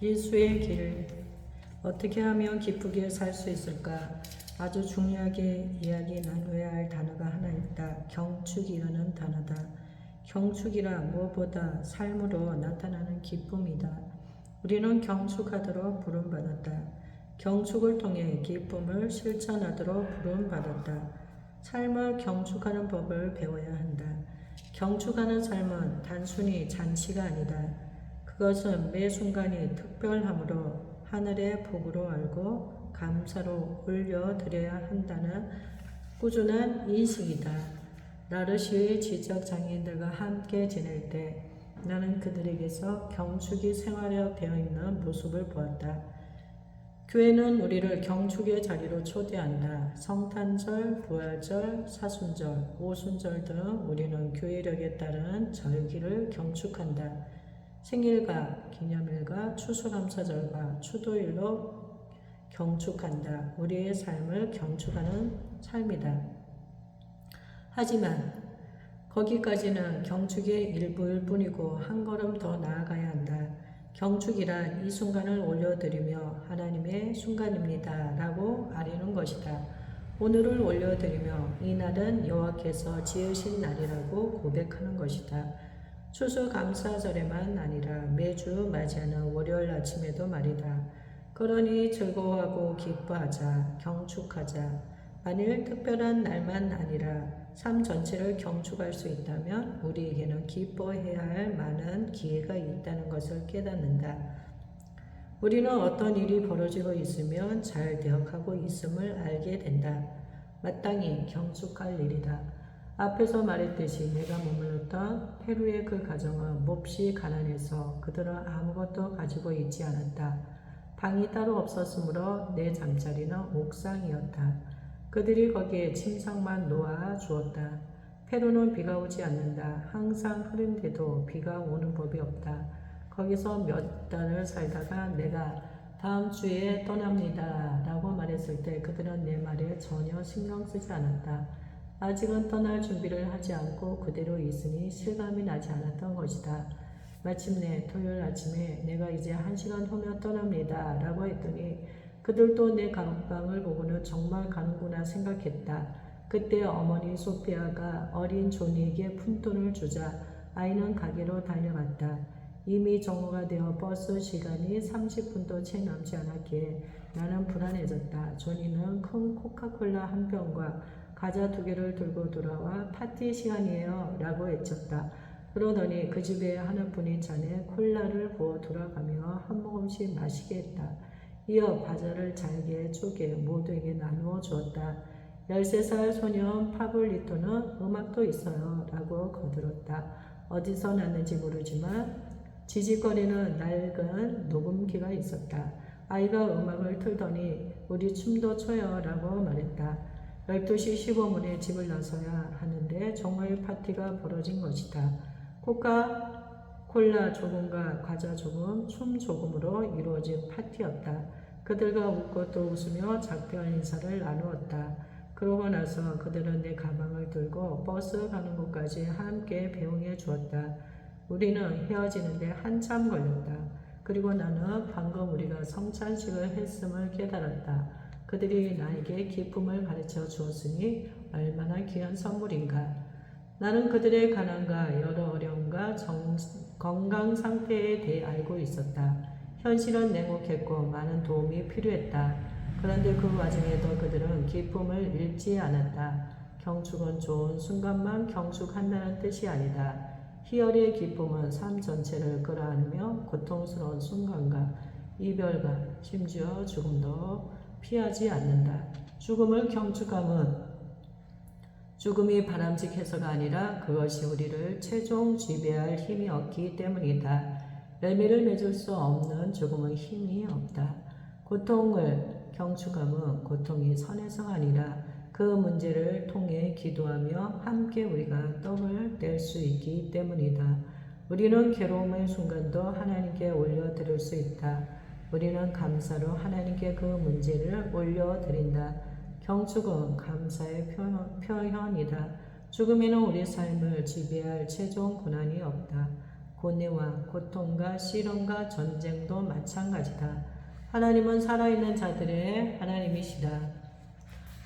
예수의 길, 어떻게 하면 기쁘게 살 수 있을까? 아주 중요하게 이야기 나눠야 할 단어가 하나 있다. 경축이라는 단어다. 경축이라 무엇보다 삶으로 나타나는 기쁨이다. 우리는 경축하도록 부름받았다. 경축을 통해 기쁨을 실천하도록 부름받았다. 삶을 경축하는 법을 배워야 한다. 경축하는 삶은 단순히 잔치가 아니다. 그것은 매 순간이 특별함으로 하늘의 복으로 알고 감사로 올려드려야 한다는 꾸준한 인식이다. 나르시의 지적장애인들과 함께 지낼 때 나는 그들에게서 경축이 생활화되어 있는 모습을 보았다. 교회는 우리를 경축의 자리로 초대한다. 성탄절, 부활절, 사순절, 오순절 등 우리는 교회력에 따른 절기를 경축한다. 생일과 기념일과 추수감사절과 추도일로 경축한다. 우리의 삶을 경축하는 삶이다. 하지만 거기까지는 경축의 일부일 뿐이고 한 걸음 더 나아가야 한다. 경축이란 이 순간을 올려드리며 하나님의 순간입니다 라고 아뢰는 것이다. 오늘을 올려드리며 이 날은 여호와께서 지으신 날이라고 고백하는 것이다. 추수감사절에만 아니라 매주 맞이하는 월요일 아침에도 말이다. 그러니 즐거워하고 기뻐하자, 경축하자. 만일 특별한 날만 아니라 삶 전체를 경축할 수 있다면 우리에게는 기뻐해야 할 많은 기회가 있다는 것을 깨닫는다. 우리는 어떤 일이 벌어지고 있으면 잘 기억하고 있음을 알게 된다. 마땅히 경축할 일이다. 앞에서 말했듯이 내가 머물렀던 페루의 그 가정은 몹시 가난해서 그들은 아무것도 가지고 있지 않았다. 방이 따로 없었으므로 내 잠자리는 옥상이었다. 그들이 거기에 침상만 놓아 주었다. 페루는 비가 오지 않는다. 항상 흐린데도 비가 오는 법이 없다. 거기서 몇 달을 살다가 내가 다음 주에 떠납니다 라고 말했을 때 그들은 내 말에 전혀 신경 쓰지 않았다. 아직은 떠날 준비를 하지 않고 그대로 있으니 실감이 나지 않았던 것이다. 마침내 토요일 아침에 내가 이제 1시간 후면 떠납니다 라고 했더니 그들도 내 가방을 보고는 정말 가는구나 생각했다. 그때 어머니 소피아가 어린 조니에게 푼돈을 주자 아이는 가게로 달려갔다. 이미 정오가 되어 버스 시간이 30분도 채 남지 않았기에 나는 불안해졌다. 조니는 큰 코카콜라 한 병과 과자 2개를 들고 돌아와 파티 시간이에요 라고 외쳤다. 그러더니 그 집에 하나뿐인 잔에 콜라를 부어 돌아가며 한 모금씩 마시게 했다. 이어 과자를 잘게 쪼개 모두에게 나누어 주었다. 13살 소년 파블리토는 음악도 있어요 라고 거들었다. 어디서 났는지 모르지만 지직거리는 낡은 녹음기가 있었다. 아이가 음악을 틀더니 우리 춤도 춰요 라고 말했다. 12시 15분에 집을 나서야 하는데 정말 파티가 벌어진 것이다. 콜라 조금과 과자 조금, 춤 조금으로 이루어진 파티였다. 그들과 웃고 또 웃으며 작별 인사를 나누었다. 그러고 나서 그들은 내 가방을 들고 버스 가는 곳까지 함께 배웅해 주었다. 우리는 헤어지는데 한참 걸렸다. 그리고 나는 방금 우리가 성찬식을 했음을 깨달았다. 그들이 나에게 기쁨을 가르쳐 주었으니 얼마나 귀한 선물인가. 나는 그들의 가난과 여러 어려움과 건강 상태에 대해 알고 있었다. 현실은 냉혹했고 많은 도움이 필요했다. 그런데 그 와중에도 그들은 기쁨을 잃지 않았다. 경축은 좋은 순간만 경축한다는 뜻이 아니다. 희열의 기쁨은 삶 전체를 끌어안으며 고통스러운 순간과 이별과 심지어 죽음도 피하지 않는다. 죽음을 경축함은 죽음이 바람직해서가 아니라 그것이 우리를 최종 지배할 힘이 없기 때문이다. 열매를 맺을 수 없는 죽음은 힘이 없다. 고통을 경축함은 고통이 선해서가 아니라 그 문제를 통해 기도하며 함께 우리가 떡을 뗄 수 있기 때문이다. 우리는 괴로움의 순간도 하나님께 올려드릴 수 있다. 우리는 감사로 하나님께 그 문제를 올려드린다. 경축은 감사의 표현이다. 죽음에는 우리 삶을 지배할 최종 권한이 없다. 고뇌와 고통과 시련과 전쟁도 마찬가지다. 하나님은 살아있는 자들의 하나님이시다.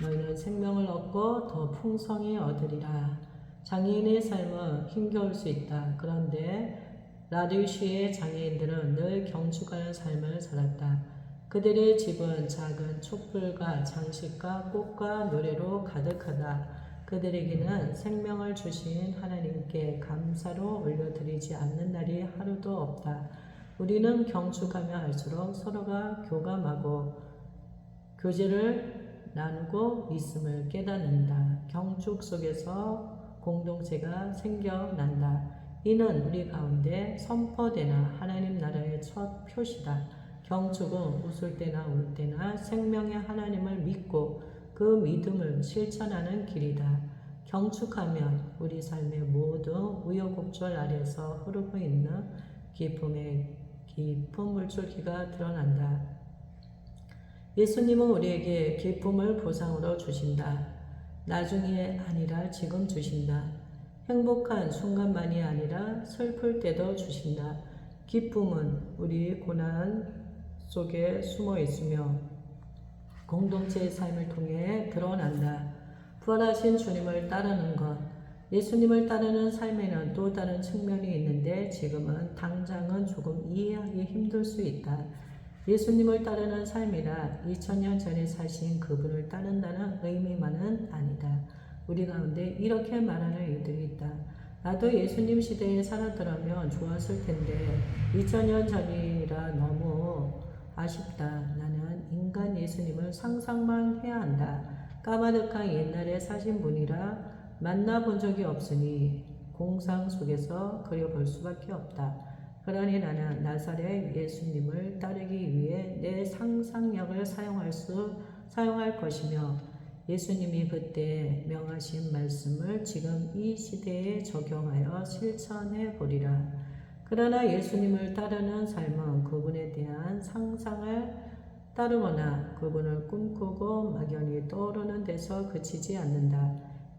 너희는 생명을 얻고 더 풍성히 얻으리라. 장애인의 삶은 힘겨울 수 있다. 그런데 라디슈의 장애인들은 늘 경축하는 삶을 살았다. 그들의 집은 작은 촛불과 장식과 꽃과 노래로 가득하다. 그들에게는 생명을 주신 하나님께 감사로 올려드리지 않는 날이 하루도 없다. 우리는 경축하며 할수록 서로가 교감하고 교제를 나누고 있음을 깨닫는다. 경축 속에서 공동체가 생겨난다. 이는 우리 가운데 선포되는 하나님 나라의 첫 표시다. 경축은 웃을 때나 울 때나 생명의 하나님을 믿고 그 믿음을 실천하는 길이다. 경축하면 우리 삶의 모든 우여곡절 아래서 흐르고 있는 기쁨의 깊은 물줄기가 드러난다. 예수님은 우리에게 기쁨을 보상으로 주신다. 나중에 아니라 지금 주신다. 행복한 순간만이 아니라 슬플 때도 주신다. 기쁨은 우리 고난 속에 숨어 있으며 공동체의 삶을 통해 드러난다. 부활하신 주님을 따르는 것. 예수님을 따르는 삶에는 또 다른 측면이 있는데 지금은 당장은 조금 이해하기 힘들 수 있다. 예수님을 따르는 삶이라 2000년 전에 사신 그분을 따른다는 의미만은 아니다. 우리 가운데 이렇게 말하는 이들이 있다. 나도 예수님 시대에 살았더라면 좋았을 텐데 2000년 전이라 너무 아쉽다. 나는 인간 예수님을 상상만 해야 한다. 까마득한 옛날에 사신 분이라 만나본 적이 없으니 공상 속에서 그려볼 수밖에 없다. 그러니 나는 나사렛 예수님을 따르기 위해 내 상상력을 사용할 것이며 예수님이 그때 명하신 말씀을 지금 이 시대에 적용하여 실천해 보리라. 그러나 예수님을 따르는 삶은 그분에 대한 상상을 따르거나 그분을 꿈꾸고 막연히 떠오르는 데서 그치지 않는다.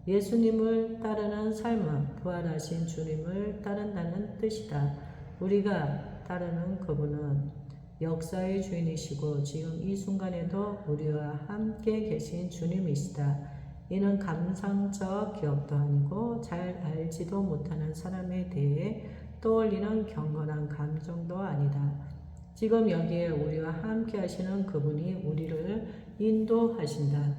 예수님을 따르는 삶은 부활하신 주님을 따른다는 뜻이다. 우리가 따르는 그분은 역사의 주인이시고 지금 이 순간에도 우리와 함께 계신 주님이시다. 이는 감상적 기억도 아니고 잘 알지도 못하는 사람에 대해 떠올리는 경건한 감정도 아니다. 지금 여기에 우리와 함께 하시는 그분이 우리를 인도하신다.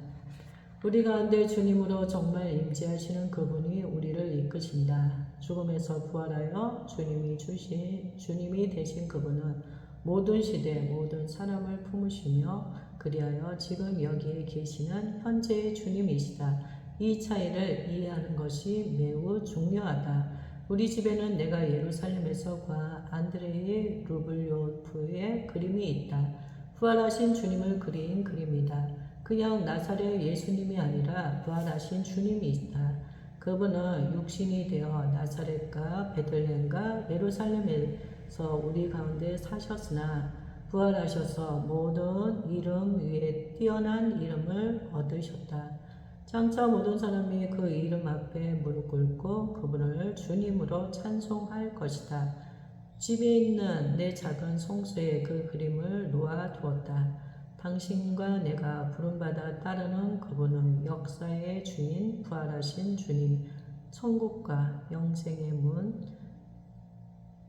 우리 가운데 주님으로 정말 임재하시는 그분이 우리를 이끄신다. 죽음에서 부활하여 주님이 되신 그분은 모든 시대 모든 사람을 품으시며 그리하여 지금 여기에 계시는 현재의 주님이시다. 이 차이를 이해하는 것이 매우 중요하다. 우리 집에는 내가 예루살렘에서 과 안드레이 루블요프의 그림이 있다. 부활하신 주님을 그린 그림이다. 그냥 나사렛 예수님이 아니라 부활하신 주님이 있다. 그분은 육신이 되어 나사렛과 베들레헴과 예루살렘에서 우리 가운데 사셨으나 부활하셔서 모든 이름 위에 뛰어난 이름을 얻으셨다. 장차 모든 사람이 그 이름 앞에 무릎 꿇고 그분을 주님으로 찬송할 것이다. 집에 있는 내 작은 송수에 그 그림을 놓아 두었다. 당신과 내가 부름받아 따르는 그분은 역사의 주인, 부활하신 주님, 천국과 영생의 문,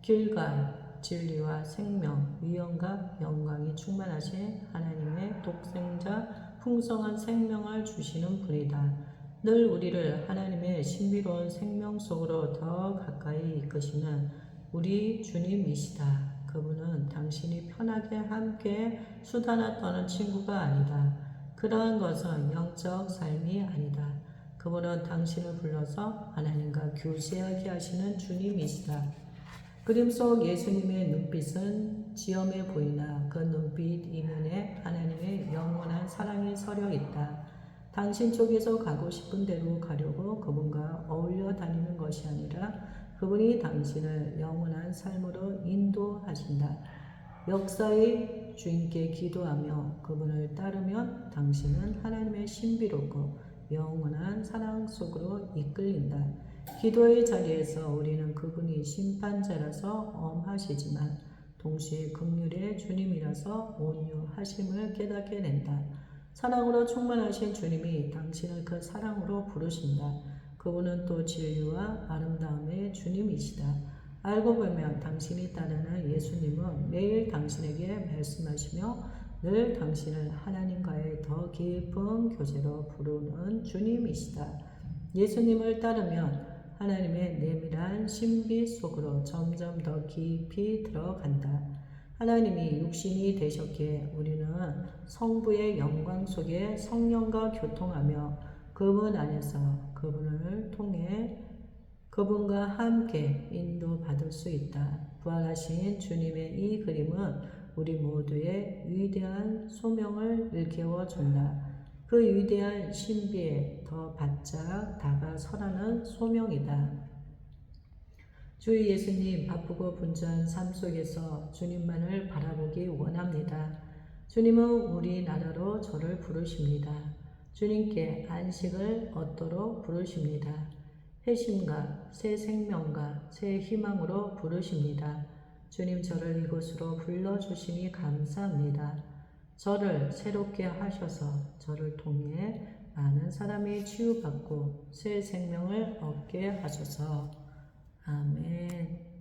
길과 진리와 생명, 위엄과 영광이 충만하신 하나님의 독생자, 풍성한 생명을 주시는 분이다. 늘 우리를 하나님의 신비로운 생명 속으로 더 가까이 이끄시는 우리 주님이시다. 그분은 당신이 편하게 함께 수다나 떠는 친구가 아니다. 그러한 것은 영적 삶이 아니다. 그분은 당신을 불러서 하나님과 교제하게 하시는 주님이시다. 그림 속 예수님의 눈빛은 지엄해 보이나 그 눈빛 이면에 하나님의 영원한 사랑이 서려 있다. 당신 쪽에서 가고 싶은 대로 가려고 그분과 어울려 다니는 것이 아니라 그분이 당신을 영원한 삶으로 인도하신다. 역사의 주인께 기도하며 그분을 따르면 당신은 하나님의 신비롭고 영원한 사랑 속으로 이끌린다. 기도의 자리에서 우리는 그분이 심판자라서 엄하시지만 동시에 긍휼의 주님이라서 온유하심을 깨닫게 된다. 사랑으로 충만하신 주님이 당신을 그 사랑으로 부르신다. 그분은 또 진리와 아름다움의 주님이시다. 알고 보면 당신이 따르는 예수님은 매일 당신에게 말씀하시며 늘 당신을 하나님과의 더 깊은 교제로 부르는 주님이시다. 예수님을 따르면 하나님의 내밀한 신비 속으로 점점 더 깊이 들어간다. 하나님이 육신이 되셨기에 우리는 성부의 영광 속에 성령과 교통하며 그분 안에서 그분을 통해 그분과 함께 인도받을 수 있다. 부활하신 주님의 이 그림은 우리 모두의 위대한 소명을 일깨워 준다. 그 위대한 신비에 더 바짝 다가서라는 소명이다. 주 예수님, 바쁘고 분주한 삶 속에서 주님만을 바라보기 원합니다. 주님은 우리나라로 저를 부르십니다. 주님께 안식을 얻도록 부르십니다. 회심과 새 생명과 새 희망으로 부르십니다. 주님, 저를 이곳으로 불러주시니 감사합니다. 저를 새롭게 하셔서 저를 통해 많은 사람이 치유받고 새 생명을 얻게 하소서. 아멘.